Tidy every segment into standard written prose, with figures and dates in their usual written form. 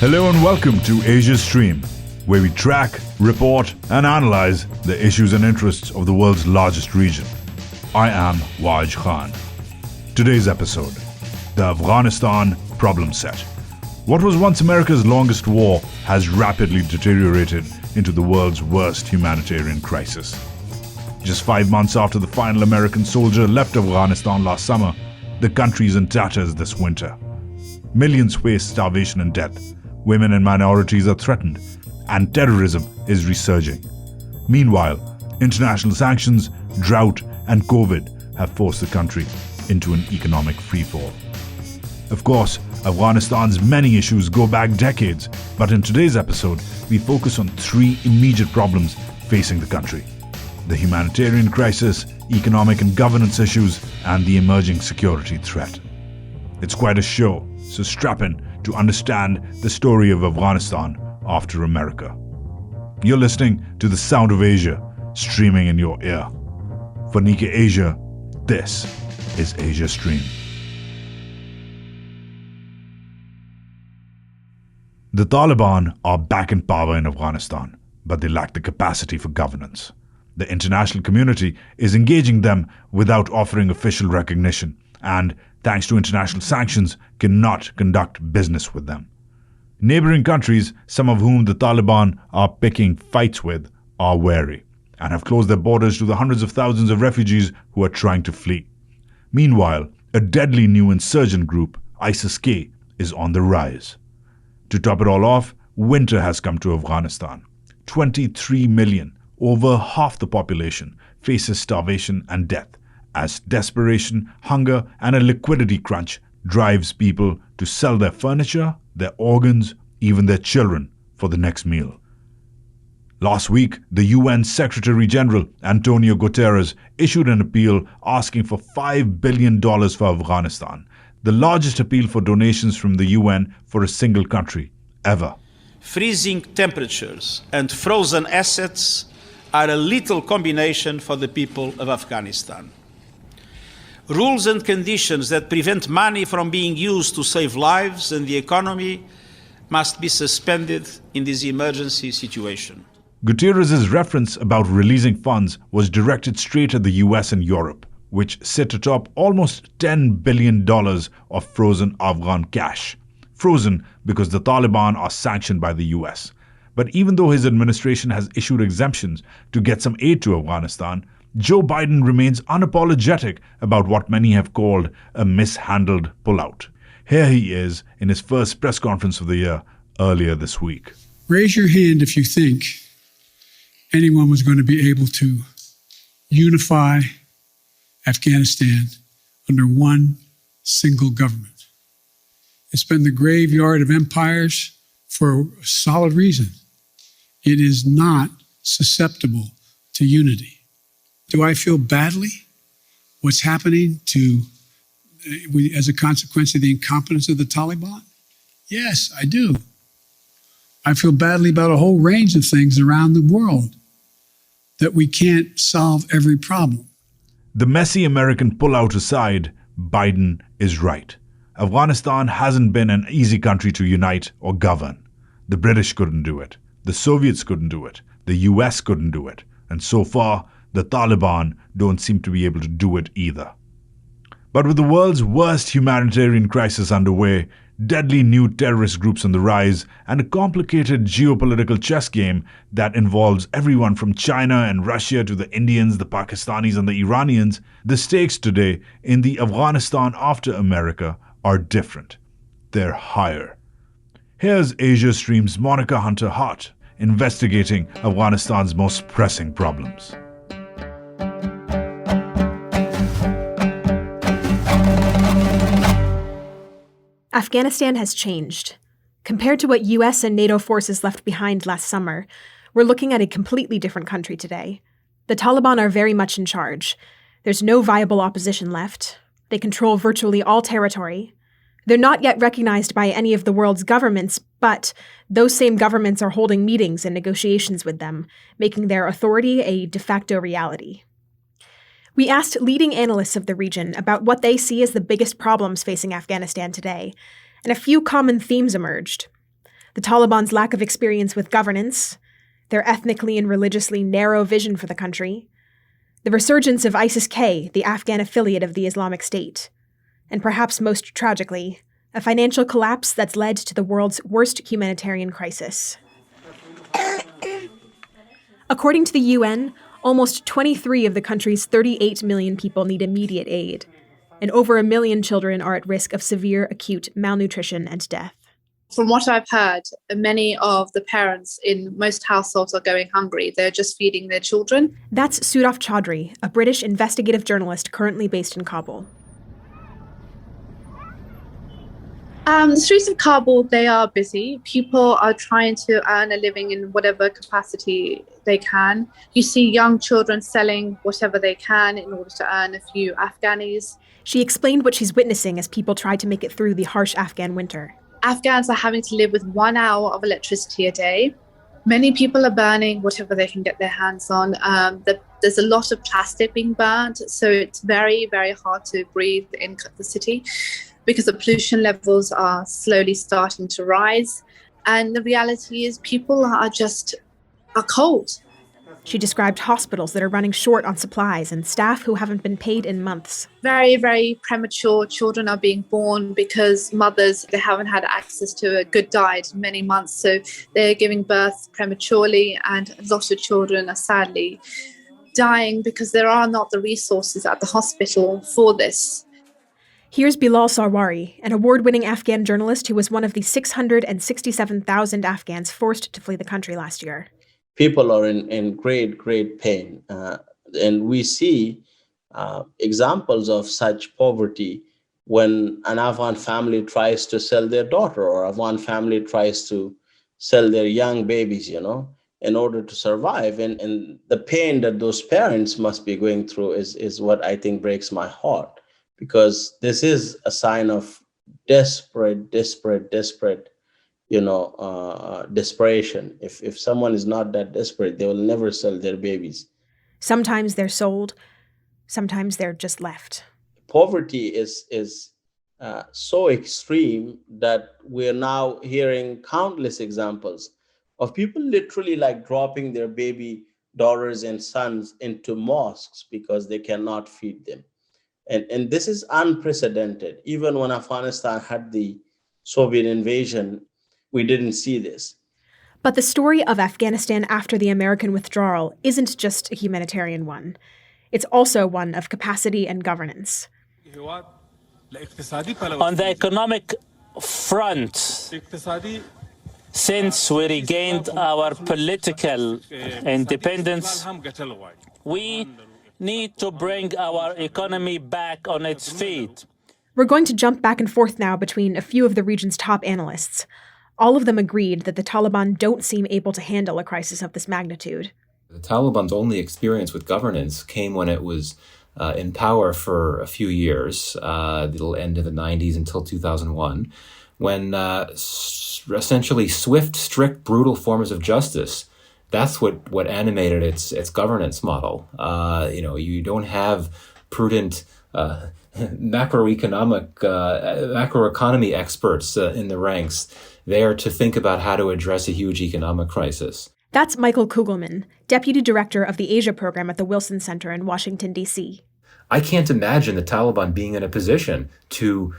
Hello and welcome to Asia Stream, where we track, report, and analyze the issues and interests of the world's largest region. I am Wajahat. Today's episode, the Afghanistan Problem Set. What was once America's longest war has rapidly deteriorated into the world's worst humanitarian crisis. Just 5 months after the final American soldier left Afghanistan last summer, the country is in tatters this winter. Millions face starvation and death. Women and minorities are threatened, and terrorism is resurging. Meanwhile, international sanctions, drought, and COVID have forced the country into an economic freefall. Of course, Afghanistan's many issues go back decades, but in today's episode, we focus on 3 immediate problems facing the country: the humanitarian crisis, economic and governance issues, and the emerging security threat. It's quite a show, so strap in to understand the story of Afghanistan after America. You're listening to the sound of Asia, streaming in your ear. For Nikkei Asia, this is Asia Stream. The Taliban are back in power in Afghanistan, but they lack the capacity for governance. The international community is engaging them without offering official recognition, and thanks to international sanctions, cannot conduct business with them. Neighboring countries, some of whom the Taliban are picking fights with, are wary and have closed their borders to the hundreds of thousands of refugees who are trying to flee. Meanwhile, a deadly new insurgent group, ISIS-K, is on the rise. To top it all off, winter has come to Afghanistan. 23 million, over half the population, faces starvation and death, as desperation, hunger, and a liquidity crunch drives people to sell their furniture, their organs, even their children for the next meal. Last week, the UN Secretary General Antonio Guterres issued an appeal asking for $5 billion for Afghanistan, the largest appeal for donations from the UN for a single country ever. Freezing temperatures and frozen assets are a lethal combination for the people of Afghanistan. Rules and conditions that prevent money from being used to save lives and the economy must be suspended in this emergency situation. Guterres' reference about releasing funds was directed straight at the US and Europe, which sit atop almost $10 billion of frozen Afghan cash. Frozen because the Taliban are sanctioned by the US. But even though his administration has issued exemptions to get some aid to Afghanistan, Joe Biden remains unapologetic about what many have called a mishandled pullout. Here he is in his first press conference of the year earlier this week. Raise your hand if you think anyone was going to be able to unify Afghanistan under one single government. It's been the graveyard of empires for a solid reason. It is not susceptible to unity. Do I feel badly what's happening as a consequence of the incompetence of the Taliban? Yes, I do. I feel badly about a whole range of things around the world, that we can't solve every problem. The messy American pullout aside, Biden is right. Afghanistan hasn't been an easy country to unite or govern. The British couldn't do it. The Soviets couldn't do it. The US couldn't do it. And so far, the Taliban don't seem to be able to do it either. But with the world's worst humanitarian crisis underway, deadly new terrorist groups on the rise, and a complicated geopolitical chess game that involves everyone from China and Russia to the Indians, the Pakistanis, and the Iranians, the stakes today in the Afghanistan after America are different. They're higher. Here's Asia Stream's Monica Hunter-Hart investigating Afghanistan's most pressing problems. Afghanistan has changed. Compared to what US and NATO forces left behind last summer, we're looking at a completely different country today. The Taliban are very much in charge. There's no viable opposition left. They control virtually all territory. They're not yet recognized by any of the world's governments, but those same governments are holding meetings and negotiations with them, making their authority a de facto reality. We asked leading analysts of the region about what they see as the biggest problems facing Afghanistan today, and a few common themes emerged. the Taliban's lack of experience with governance, their ethnically and religiously narrow vision for the country, the resurgence of ISIS-K, the Afghan affiliate of the Islamic State, and perhaps most tragically, a financial collapse that's led to the world's worst humanitarian crisis. According to the UN, almost 23 of the country's 38 million people need immediate aid, and over 1 million children are at risk of severe acute malnutrition and death. From what I've heard, many of the parents in most households are going hungry. They're just feeding their children. That's Suraf Chaudhry, a British investigative journalist currently based in Kabul. The streets of Kabul, they are busy. People are trying to earn a living in whatever capacity they can. You see young children selling whatever they can in order to earn a few Afghanis. She explained what she's witnessing as people try to make it through the harsh Afghan winter. Afghans are having to live with 1 hour of electricity a day. Many people are burning whatever they can get their hands on. There's a lot of plastic being burned, so it's very, very hard to breathe in the city because the pollution levels are slowly starting to rise. And the reality is people are cold. She described hospitals that are running short on supplies and staff who haven't been paid in months. Very, very premature children are being born because mothers, they haven't had access to a good diet in many months. So they're giving birth prematurely, and a lot of children are sadly dying because there are not the resources at the hospital for this. Here's Bilal Sarwari, an award-winning Afghan journalist who was one of the 667,000 Afghans forced to flee the country last year. People are in great pain. And we see examples of such poverty when an Afghan family tries to sell their daughter, or Afghan family tries to sell their young babies, in order to survive. And the pain that those parents must be going through is what I think breaks my heart, because this is a sign of desperation. If someone is not that desperate, they will never sell their babies. Sometimes they're sold, sometimes they're just left. Poverty is so extreme that we're now hearing countless examples of people literally like dropping their baby daughters and sons into mosques because they cannot feed them. And this is unprecedented. Even when Afghanistan had the Soviet invasion, we didn't see this. But the story of Afghanistan after the American withdrawal isn't just a humanitarian one. It's also one of capacity and governance. On the economic front, since we regained our political independence, we need to bring our economy back on its feet. We're going to jump back and forth now between a few of the region's top analysts. All of them agreed that the Taliban don't seem able to handle a crisis of this magnitude. The Taliban's only experience with governance came when it was in power for a few years, the end of the 90s until 2001, when essentially swift, strict, brutal forms of justice, that's what animated its governance model. You don't have prudent macroeconomy experts in the ranks there to think about how to address a huge economic crisis. That's Michael Kugelman, Deputy Director of the Asia Program at the Wilson Center in Washington, D.C. I can't imagine the Taliban being in a position to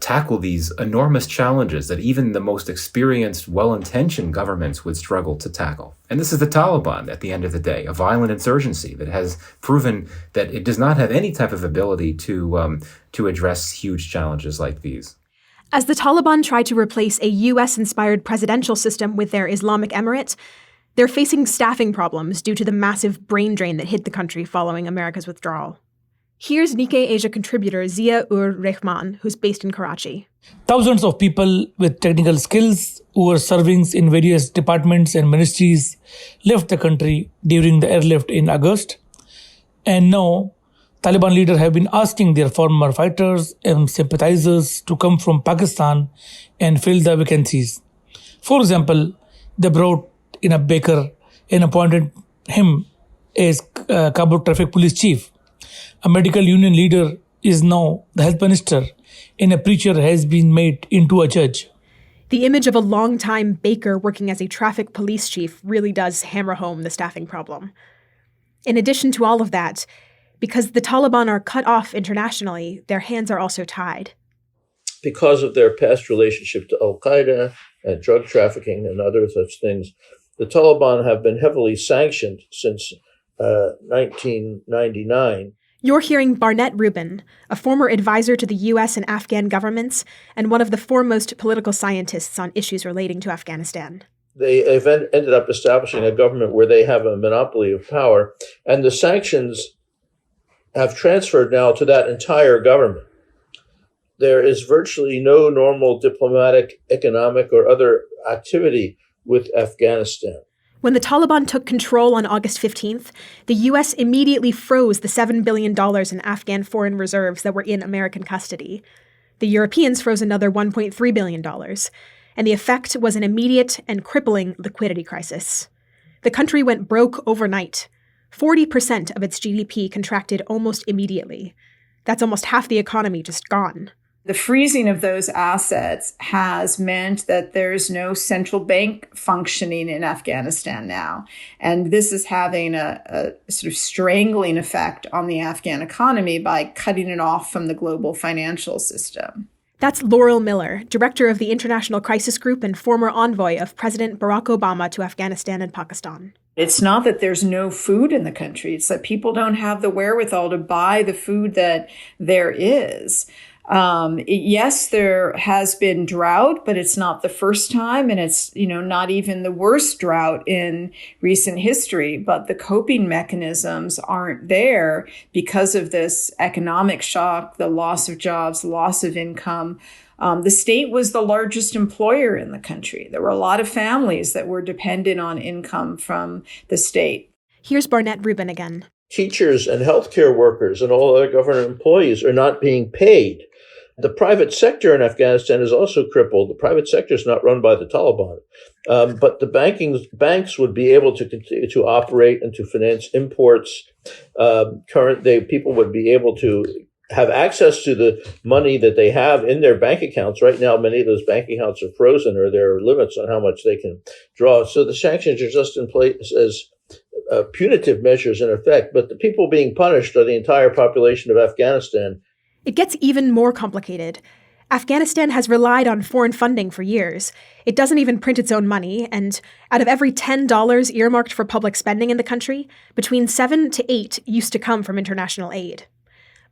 tackle these enormous challenges that even the most experienced, well-intentioned governments would struggle to tackle. And this is the Taliban, at the end of the day, a violent insurgency that has proven that it does not have any type of ability to address huge challenges like these. As the Taliban try to replace a U.S.-inspired presidential system with their Islamic emirate, they're facing staffing problems due to the massive brain drain that hit the country following America's withdrawal. Here's Nikkei Asia contributor Zia-ur-Rehman, who's based in Karachi. Thousands of people with technical skills who were serving in various departments and ministries left the country during the airlift in August. And now, Taliban leaders have been asking their former fighters and sympathizers to come from Pakistan and fill the vacancies. For example, they brought in a baker and appointed him as Kabul Traffic Police Chief. A medical union leader is now the health minister, and a preacher has been made into a judge. The image of a longtime baker working as a traffic police chief really does hammer home the staffing problem. In addition to all of that, because the Taliban are cut off internationally, their hands are also tied. Because of their past relationship to Al-Qaeda and drug trafficking and other such things, the Taliban have been heavily sanctioned since 1999. You're hearing Barnett Rubin, a former advisor to the U.S. and Afghan governments and one of the foremost political scientists on issues relating to Afghanistan. They ended up establishing a government where they have a monopoly of power, and the sanctions have transferred now to that entire government. There is virtually no normal diplomatic, economic, or other activity with Afghanistan. When the Taliban took control on August 15th, the U.S. immediately froze the $7 billion in Afghan foreign reserves that were in American custody. The Europeans froze another $1.3 billion, and the effect was an immediate and crippling liquidity crisis. The country went broke overnight. 40% of its GDP contracted almost immediately. That's almost half the economy just gone. The freezing of those assets has meant that there's no central bank functioning in Afghanistan now. And this is having a sort of strangling effect on the Afghan economy by cutting it off from the global financial system. That's Laurel Miller, director of the International Crisis Group and former envoy of President Barack Obama to Afghanistan and Pakistan. It's not that there's no food in the country. It's that people don't have the wherewithal to buy the food that there is. Yes, there has been drought, but it's not the first time, and it's, not even the worst drought in recent history. But the coping mechanisms aren't there because of this economic shock, the loss of jobs, loss of income. The state was the largest employer in the country. There were a lot of families that were dependent on income from the state. Here's Barnett Rubin again. Teachers and healthcare workers and all other government employees are not being paid. The private sector in Afghanistan is also crippled. The private sector is not run by the Taliban. But the banks would be able to continue to operate and to finance imports. People would be able to have access to the money that they have in their bank accounts. Right now, many of those bank accounts are frozen, or there are limits on how much they can draw. So the sanctions are just in place as punitive measures in effect. But the people being punished are the entire population of Afghanistan. It gets even more complicated. Afghanistan has relied on foreign funding for years. It doesn't even print its own money, and out of every $10 earmarked for public spending in the country, between 7 to 8 used to come from international aid.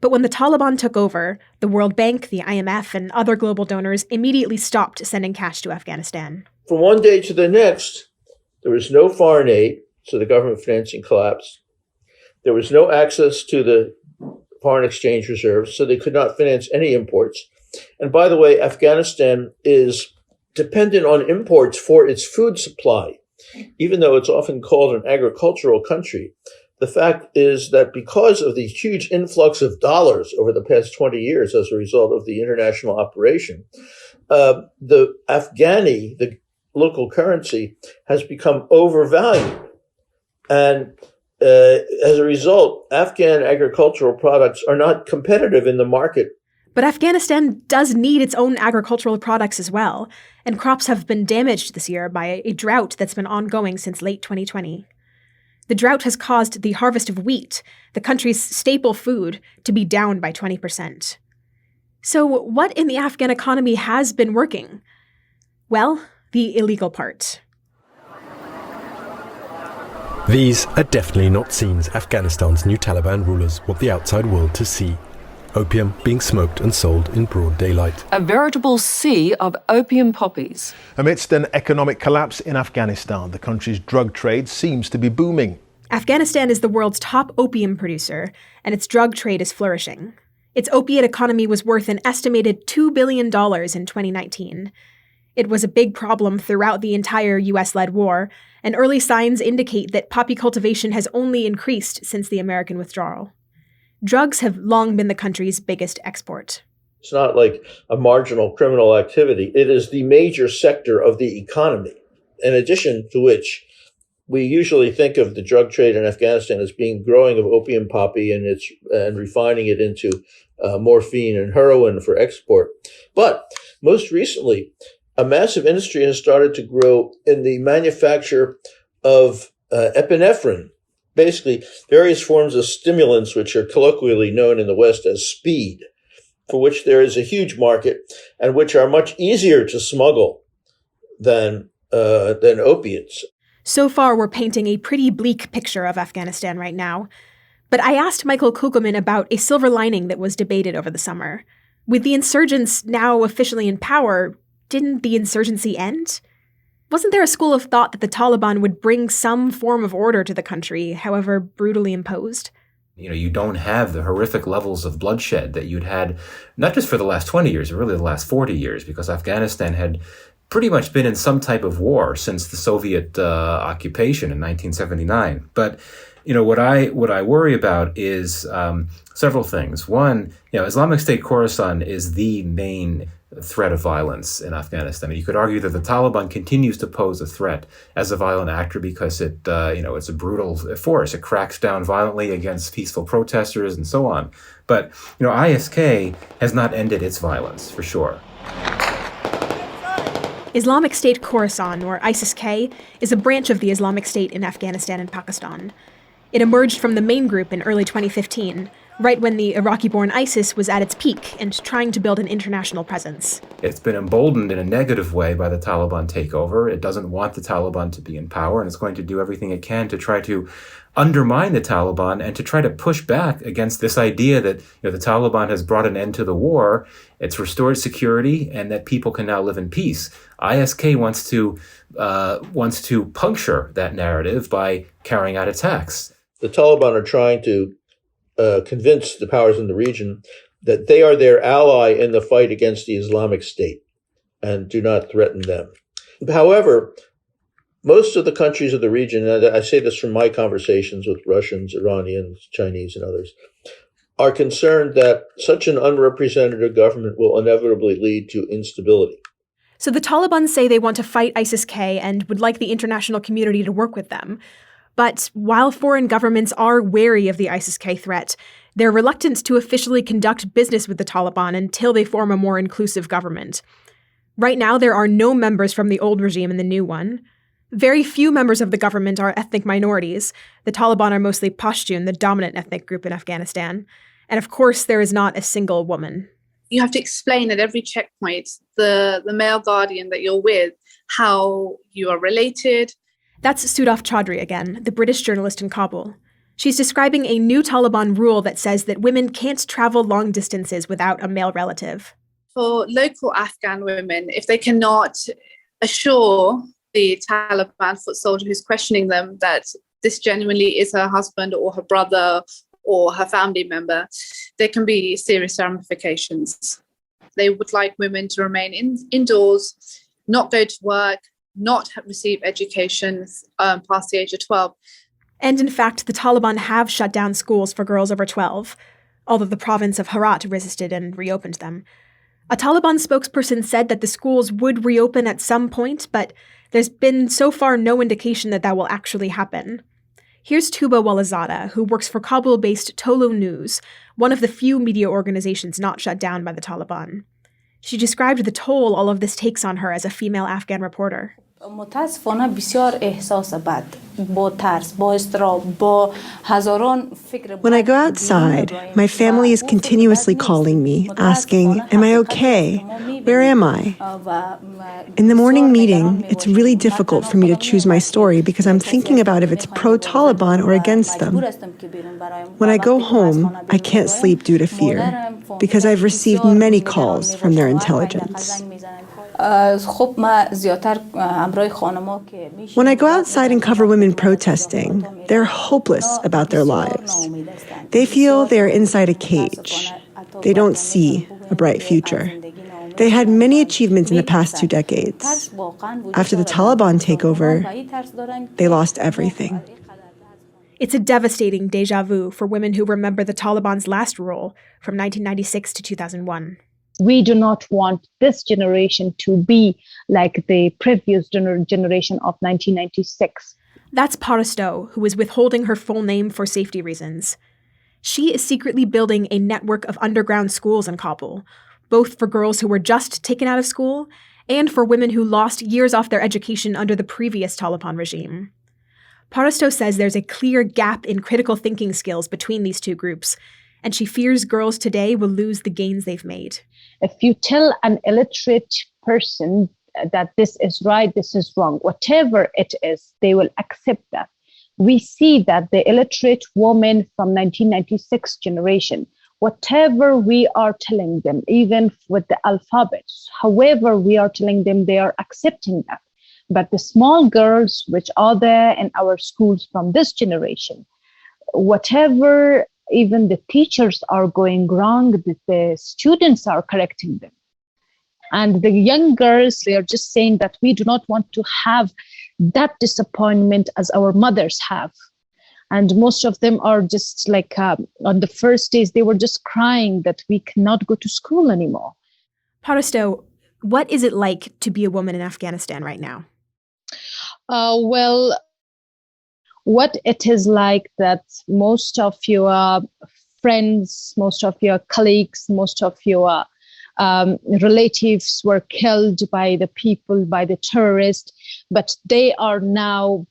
But when the Taliban took over, the World Bank, the IMF, and other global donors immediately stopped sending cash to Afghanistan. From one day to the next, there was no foreign aid, so the government financing collapsed. There was no access to the foreign exchange reserves, so they could not finance any imports. And by the way, Afghanistan is dependent on imports for its food supply, even though it's often called an agricultural country. The fact is that because of the huge influx of dollars over the past 20 years as a result of the international operation, the Afghani, the local currency, has become overvalued. And as a result, Afghan agricultural products are not competitive in the market. But Afghanistan does need its own agricultural products as well, and crops have been damaged this year by a drought that's been ongoing since late 2020. The drought has caused the harvest of wheat, the country's staple food, to be down by 20%. So what in the Afghan economy has been working? Well, the illegal part. These are definitely not scenes Afghanistan's new Taliban rulers want the outside world to see. Opium being smoked and sold in broad daylight. A veritable sea of opium poppies. Amidst an economic collapse in Afghanistan, the country's drug trade seems to be booming. Afghanistan is the world's top opium producer, and its drug trade is flourishing. Its opiate economy was worth an estimated $2 billion in 2019. It was a big problem throughout the entire US-led war, and early signs indicate that poppy cultivation has only increased since the American withdrawal. Drugs have long been the country's biggest export. It's not like a marginal criminal activity. It is the major sector of the economy, in addition to which we usually think of the drug trade in Afghanistan as being growing of opium poppy and refining it into morphine and heroin for export. But most recently, a massive industry has started to grow in the manufacture of epinephrine, basically various forms of stimulants, which are colloquially known in the West as speed, for which there is a huge market and which are much easier to smuggle than opiates. So far, we're painting a pretty bleak picture of Afghanistan right now. But I asked Michael Kugelman about a silver lining that was debated over the summer. With the insurgents now officially in power, didn't the insurgency end? Wasn't there a school of thought that the Taliban would bring some form of order to the country, however brutally imposed? You don't have the horrific levels of bloodshed that you'd had, not just for the last 20 years, but really the last 40 years, because Afghanistan had pretty much been in some type of war since the Soviet occupation in 1979. But what I worry about is several things. One, Islamic State Khorasan is the main threat of violence in Afghanistan. You could argue that the Taliban continues to pose a threat as a violent actor because it's a brutal force. It cracks down violently against peaceful protesters and so on. But ISK has not ended its violence for sure. Islamic State Khorasan, or ISIS-K, is a branch of the Islamic State in Afghanistan and Pakistan. It emerged from the main group in early 2015, right when the Iraqi-born ISIS was at its peak and trying to build an international presence. It's been emboldened in a negative way by the Taliban takeover. It doesn't want the Taliban to be in power, and it's going to do everything it can to try to undermine the Taliban and to try to push back against this idea that the Taliban has brought an end to the war, it's restored security, and that people can now live in peace. ISK wants to puncture that narrative by carrying out attacks. The Taliban are trying to convince the powers in the region that they are their ally in the fight against the Islamic State and do not threaten them. However, most of the countries of the region, and I say this from my conversations with Russians, Iranians, Chinese, and others, are concerned that such an unrepresentative government will inevitably lead to instability. So the Taliban say they want to fight ISIS-K and would like the international community to work with them. But while foreign governments are wary of the ISIS-K threat, they're reluctant to officially conduct business with the Taliban until they form a more inclusive government. Right now, there are no members from the old regime in the new one. Very few members of the government are ethnic minorities. The Taliban are mostly Pashtun, the dominant ethnic group in Afghanistan. And of course, there is not a single woman. You have to explain at every checkpoint, the male guardian that you're with, how you are related. That's Sudaf Chaudhry again, the British journalist in Kabul. She's describing a new Taliban rule that says that women can't travel long distances without a male relative. For local Afghan women, if they cannot assure the Taliban foot soldier who's questioning them that this genuinely is her husband or her brother or her family member, there can be serious ramifications. They would like women to remain indoors, not go to work, not receive education past the age of 12. And in fact, the Taliban have shut down schools for girls over 12, although the province of Herat resisted and reopened them. A Taliban spokesperson said that the schools would reopen at some point, but there's been so far no indication that that will actually happen. Here's Tuba Walazada, who works for Kabul-based Tolu News, one of the few media organizations not shut down by the Taliban. She described the toll all of this takes on her as a female Afghan reporter. متاسفانه بسیار احساس بد با ترس با اضطراب با هزاران فکر. When I go outside, my family is continuously calling me, asking, "Am I okay? Where am I?" In the morning meeting, it's really difficult for me to choose my story because I'm thinking about if it's pro-Taliban or against them. When I go home, I can't sleep due to fear because I've received many calls from their intelligence. When I go outside and cover women protesting, they're hopeless about their lives. They feel they're inside a cage. They don't see a bright future. They had many achievements in the past 2 decades. After the Taliban takeover, they lost everything. It's a devastating déjà vu for women who remember the Taliban's last rule from 1996 to 2001. We do not want this generation to be like the previous generation of 1996. That's Parasto, who is withholding her full name for safety reasons. She is secretly building a network of underground schools in Kabul, both for girls who were just taken out of school and for women who lost years off their education under the previous Taliban regime. Parasto says there's a clear gap in critical thinking skills between these two groups, and she fears girls today will lose the gains they've made. If you tell an illiterate person that this is right, this is wrong, whatever it is, they will accept that. We see that the illiterate women from 1996 generation, whatever we are telling them, even with the alphabets, however we are telling them, they are accepting that. But the small girls which are there in our schools from this generation, whatever even the teachers are going wrong, the students are correcting them. And the young girls, they are just saying that we do not want to have that disappointment as our mothers have. And most of them are just like, on the first days, they were just crying that we cannot go to school anymore. Parasto, what is it like to be a woman in Afghanistan right now? Well, what it is like that most of your friends, most of your colleagues, most of your relatives were killed by the people, by the terrorists, but they are now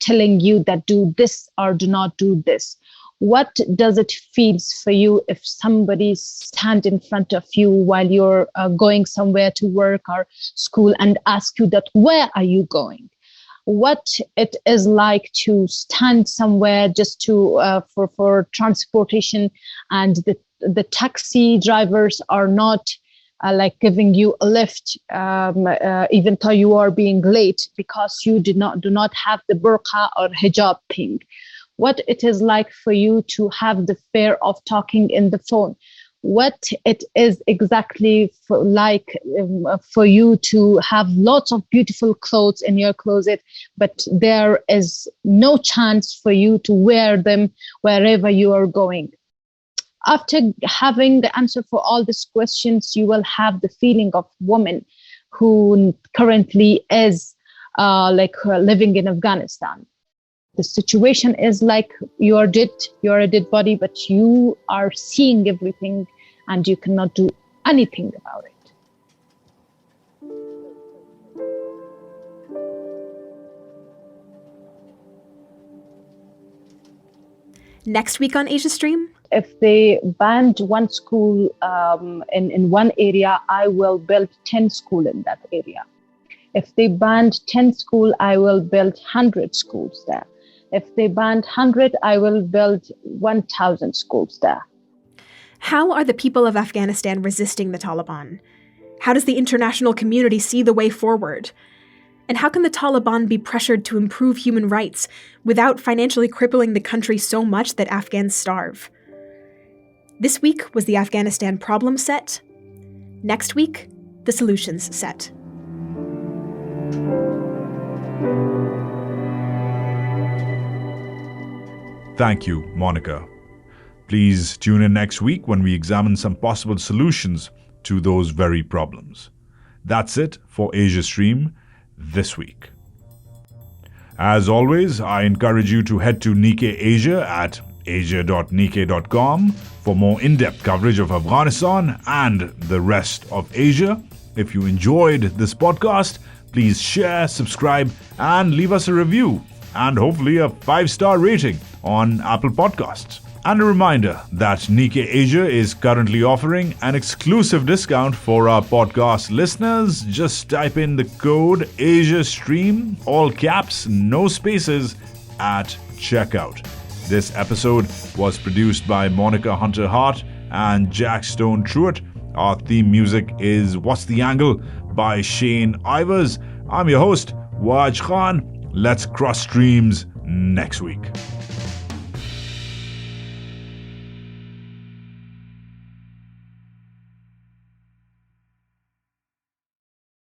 telling you that do this or do not do this. What does it feel for you if somebody stand in front of you while you're going somewhere to work or school and ask you that, where are you going? What it is like to stand somewhere just to for transportation, and the taxi drivers are not like giving you a lift, even though you are being late because you do not have the burqa or hijab thing. What it is like for you to have the fear of talking in the phone. What it is exactly for you to have lots of beautiful clothes in your closet, but there is no chance for you to wear them wherever you are going. After having the answer for all these questions, you will have the feeling of woman who currently is living in Afghanistan. The situation is like you are a dead body, but you are seeing everything and you cannot do anything about it. Next week on Asia Stream? If they banned one school in one area, I will build 10 schools in that area. If they banned 10 schools, I will build 100 schools there. If they banned 100, I will build 1,000 schools there. How are the people of Afghanistan resisting the Taliban? How does the international community see the way forward? And how can the Taliban be pressured to improve human rights without financially crippling the country so much that Afghans starve? This week was the Afghanistan Problem Set. Next week, the Solutions Set. Thank you, Monica. Please tune in next week when we examine some possible solutions to those very problems. That's it for Asia Stream this week. As always, I encourage you to head to Nikkei Asia at asia.nikkei.com for more in-depth coverage of Afghanistan and the rest of Asia. If you enjoyed this podcast, please share, subscribe, and leave us a review, and hopefully a 5-star rating on Apple Podcasts. And a reminder that Nikkei Asia is currently offering an exclusive discount for our podcast listeners. Just type in the code AsiaStream, all caps, no spaces, at checkout. This episode was produced by Monica Hunter-Hart and Jack Stone Truitt. Our theme music is What's the Angle by Shane Ivers. I'm your host, Waj Khan. Let's cross streams next week.